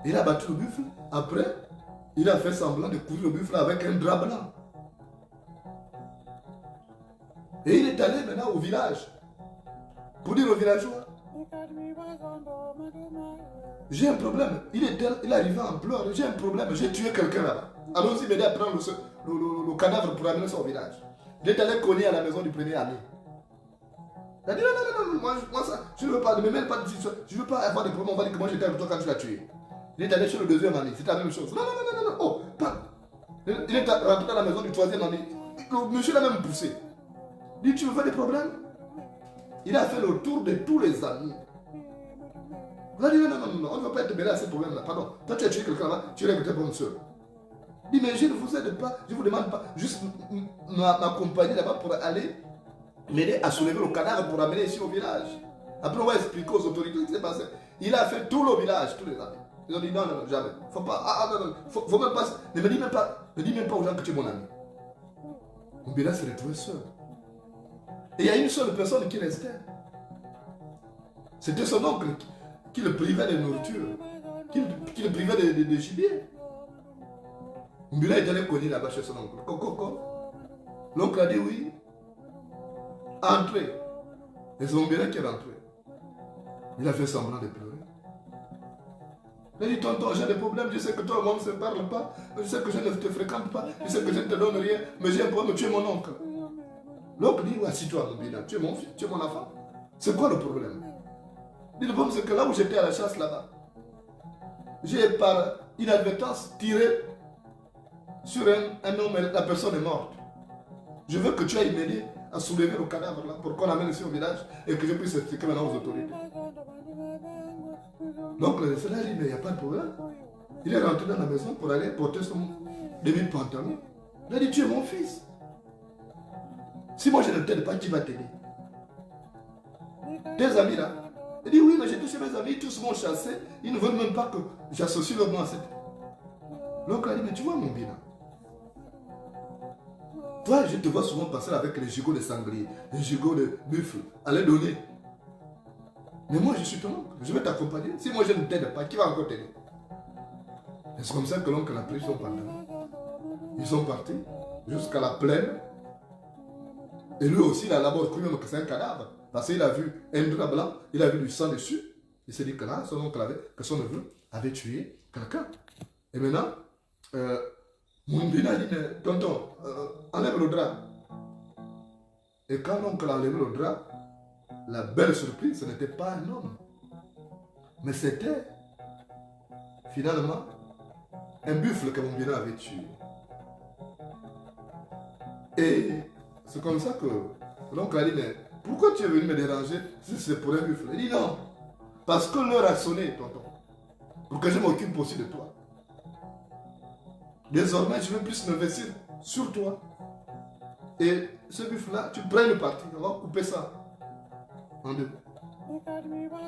Il a battu le buffle. Après, il a fait semblant de couvrir le buffle avec un drap blanc. Et il est allé maintenant au village pour dire aux villageois, j'ai un problème. Il est arrivé en pleurs. J'ai un problème. J'ai tué quelqu'un là-bas. Allons-y m'aider à prendre le cadavre pour amener ça au village. Il est allé cogner à la maison du premier ami. Il a dit non, moi ça, je ne veux pas, ne me mêle pas de situation. Je ne veux pas avoir de problème. On va dire que moi j'étais avec toi quand tu l'as tué. Il est allé chez le deuxième ami. C'était la même chose. Non. Oh, pas. Il est rentré dans la maison du troisième ami. Le monsieur l'a même poussé. Il dit, tu veux faire des problèmes? Il a fait le tour de tous les amis. Il a dit, non, on ne va pas être mêlé à ces problèmes-là. Pardon, toi tu as tué quelqu'un là, tu règles tes bonnes soeurs. Il dit, mais je ne vous aide pas, je ne vous demande pas, juste m'accompagner là-bas pour aller m'aider à soulever le cadavre pour amener ici au village. Après, on va expliquer aux autorités ce qui s'est passé. Il a fait tout le village, tous les amis. Ils ont dit, non, jamais. Faut pas, non, faut même pas, ne dis même pas aux gens que tu es mon ami. Mumbina s'est retrouvé seul. Et il y a une seule personne qui restait. C'était son oncle qui le privait de nourriture, qui le privait de gibier. Mumbina est allé cogner là-bas chez son oncle. Coco. L'oncle a dit oui. Entrez. Et c'est Mumbina qui est rentré. Il a fait semblant de pleurer. Il a dit, tonton, j'ai des problèmes, je sais que toi et moi on ne se parle pas, je sais que je ne te fréquente pas, je sais que je ne te donne rien, mais j'ai un problème, tu es mon oncle. L'oncle dit, assis-toi, Mumbina, tu es mon fils, tu es mon enfant. C'est quoi le problème? Il dit, le problème, c'est que là où j'étais à la chasse là-bas, j'ai par inadvertance tiré sur un homme, la personne est morte. Je veux que tu ailles m'aider à soulever le cadavre là pour qu'on l'amène ici au village et que je puisse expliquer maintenant aux autorités. Donc le cela dit, mais il n'y a pas de problème. Il est rentré dans la maison pour aller porter son demi-pantalon. Il a dit, tu es mon fils. Si moi je ne t'aide pas, qui va t'aider? Tes amis là. Il dit oui, mais j'ai touché mes amis, tous m'ont chassé. Ils ne veulent même pas que j'associe leur nom à cette. L'oncle a dit, mais tu vois mon bien. Toi, je te vois souvent passer avec les gigots de sanglier, les gigots de buffle, à les donner. Mais moi, je suis ton oncle, je vais t'accompagner. Si moi, je ne t'aide pas, qui va encore t'aider? Et c'est comme ça que l'oncle a pris son pantalon. Ils sont partis jusqu'à la plaine. Et lui aussi, il a d'abord cru même que c'est un cadavre. Parce qu'il a vu un drap blanc, il a vu du sang dessus. Il s'est dit que là, son oncle que son neveu avait tué quelqu'un. Et maintenant, Moumbina a dit, mais tonton, enlève le drap. Et quand l'oncle a enlevé le drap, la belle surprise, ce n'était pas un homme. Mais c'était, finalement, un buffle que Moumbina avait tué. Et c'est comme ça que l'oncle a dit, mais pourquoi tu es venu me déranger si c'est pour un buffle? Il dit non, parce que l'heure a sonné, tonton, pour que je m'occupe aussi de toi. Désormais, je veux plus m'investir sur toi. Et ce buffle-là, tu prends le parti, on va couper ça en deux.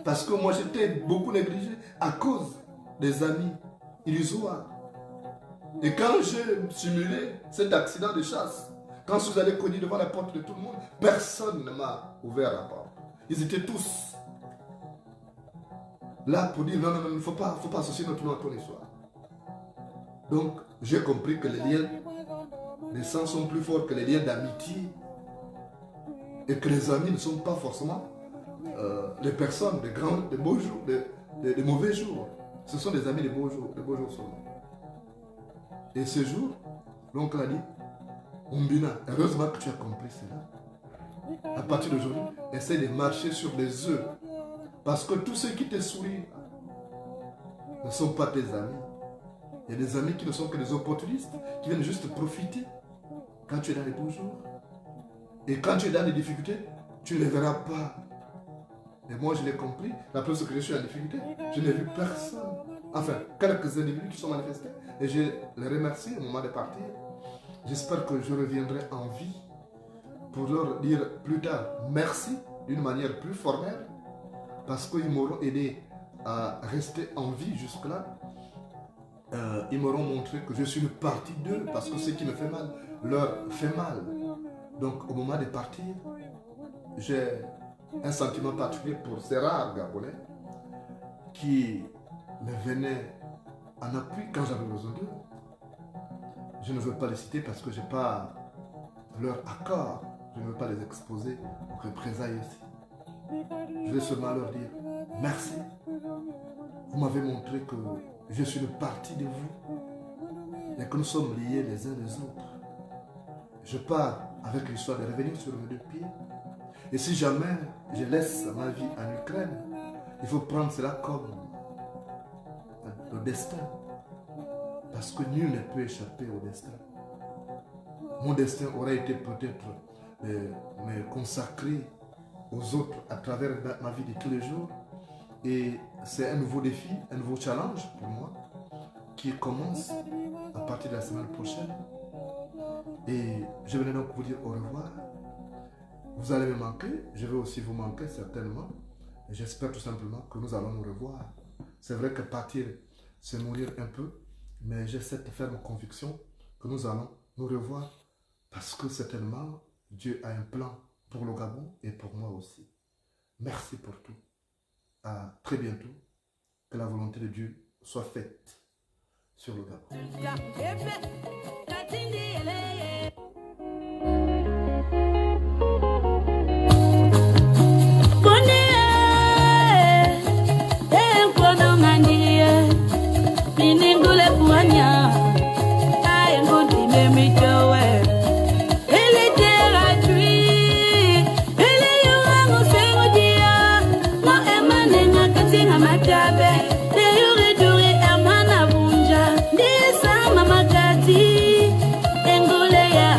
Parce que moi, j'étais beaucoup négligé à cause des amis illusoires. Et quand j'ai simulé cet accident de chasse, quand je suis allé cogner devant la porte de tout le monde, personne ne m'a ouvert la porte. Ils étaient tous là pour dire non, non, non, il ne faut pas associer notre nom à ton histoire. Donc, j'ai compris que les liens de sang sont plus forts que les liens d'amitié. Et que les amis ne sont pas forcément les personnes de beaux jours, de mauvais jours. Ce sont des amis de beaux jours seulement. Et ce jour, l'oncle a dit, Moumbina, heureusement que tu as compris cela. À partir d'aujourd'hui, essaie de marcher sur les œufs. Parce que tous ceux qui te sourient ne sont pas tes amis. Il y a des amis qui ne sont que des opportunistes, qui viennent juste profiter quand tu es dans les beaux jours. Et quand tu es dans les difficultés, tu ne les verras pas. Et moi, je l'ai compris. La preuve que je suis en difficulté, je n'ai vu personne. Enfin, quelques individus qui sont manifestés. Et je les remercie au moment de partir. J'espère que je reviendrai en vie pour leur dire plus tard merci d'une manière plus formelle. Parce qu'ils m'auront aidé à rester en vie jusque-là. Ils m'auront montré que je suis une partie d'eux. Parce que ce qui me fait mal leur fait mal. Donc, au moment de partir, j'ai un sentiment particulier pour ces rares Gabonais qui me venaient en appui quand j'avais besoin d'eux. Je ne veux pas les citer parce que je n'ai pas leur accord. Je ne veux pas les exposer aux représailles aussi. Je vais seulement leur dire merci. Vous m'avez montré que je suis une partie de vous et que nous sommes liés les uns les autres. Je pars avec l'histoire de revenir sur mes deux pieds. Et si jamais je laisse ma vie en Ukraine, il faut prendre cela comme le destin. Parce que nul ne peut échapper au destin. Mon destin aurait été peut-être de me consacrer aux autres à travers ma vie de tous les jours. Et c'est un nouveau défi, un nouveau challenge pour moi qui commence à partir de la semaine prochaine. Et je venais donc vous dire au revoir. Vous allez me manquer, je vais aussi vous manquer certainement. Et j'espère tout simplement que nous allons nous revoir. C'est vrai que partir, c'est mourir un peu, mais j'ai cette ferme conviction que nous allons nous revoir parce que certainement Dieu a un plan pour le Gabon et pour moi aussi. Merci pour tout. À très bientôt. Que la volonté de Dieu soit faite sur le Gabon. Engole ya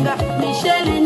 Michel